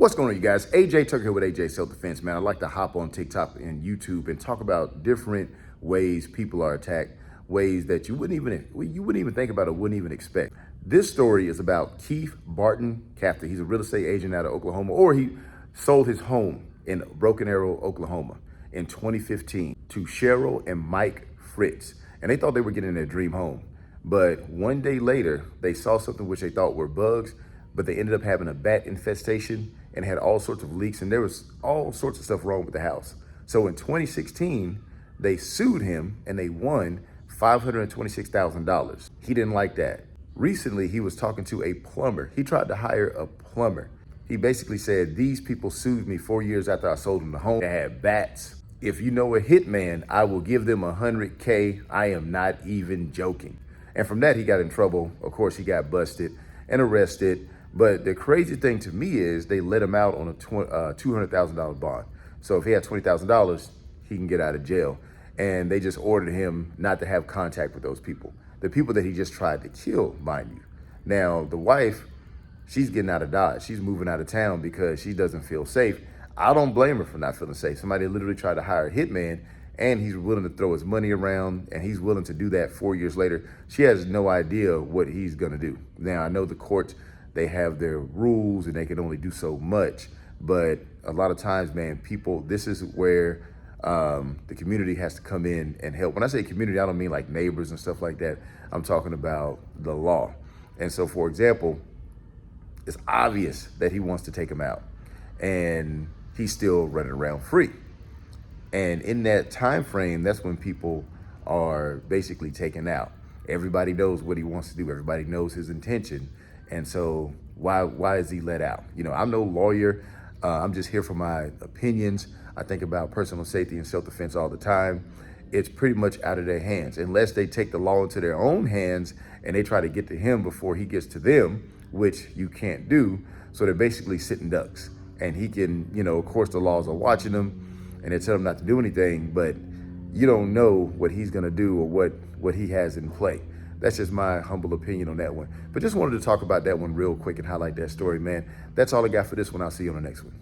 What's going on, you guys? AJ Tucker here with AJ Self Defense, man. I like to hop on TikTok and YouTube and talk about different ways people are attacked, ways that you wouldn't even think about or wouldn't even expect. This story is about Keith Barton Captain. He's a real estate agent out of Oklahoma, or he sold his home in Broken Arrow, Oklahoma in 2015 to Cheryl and Mike Fritz. And they thought they were getting their dream home. But one day later, they saw something which they thought were bugs, but they ended up having a bat infestation and had all sorts of leaks, and there was all sorts of stuff wrong with the house. So in 2016, they sued him and they won $526,000. He didn't like that. Recently, he was talking to a plumber. He tried to hire a plumber. He basically said, these people sued me 4 years after I sold them the home. They had bats. If you know a hitman, I will give them $100K. I am not even joking. And from that, he got in trouble. Of course, he got busted and arrested. But the crazy thing to me is they let him out on a $200,000 bond. So if he had $20,000, he can get out of jail. And they just ordered him not to have contact with those people. The people that he just tried to kill, mind you. Now, the wife, she's getting out of Dodge. She's moving out of town because she doesn't feel safe. I don't blame her for not feeling safe. Somebody literally tried to hire a hitman, and he's willing to throw his money around, and he's willing to do that 4 years later. She has no idea what he's gonna do. Now, I know the courts, they have their rules and they can only do so much, but a lot of times, man, people, this is where the community has to come in and help. When I say community, I don't mean like neighbors and stuff like that. I'm talking about the law. And so, for example, it's obvious that he wants to take him out, and he's still running around free. And in that time frame, that's when people are basically taken out. Everybody knows what he wants to do. Everybody knows his intention. And so why is he let out? You know, I'm no lawyer. I'm just here for my opinions. I think about personal safety and self-defense all the time. It's pretty much out of their hands, unless they take the law into their own hands and they try to get to him before he gets to them, which you can't do. So they're basically sitting ducks. And he can, you know, of course the laws are watching him and they tell him not to do anything, but you don't know what he's gonna do or what he has in play. That's just my humble opinion on that one. But just wanted to talk about that one real quick and highlight that story, man. That's all I got for this one. I'll see you on the next one.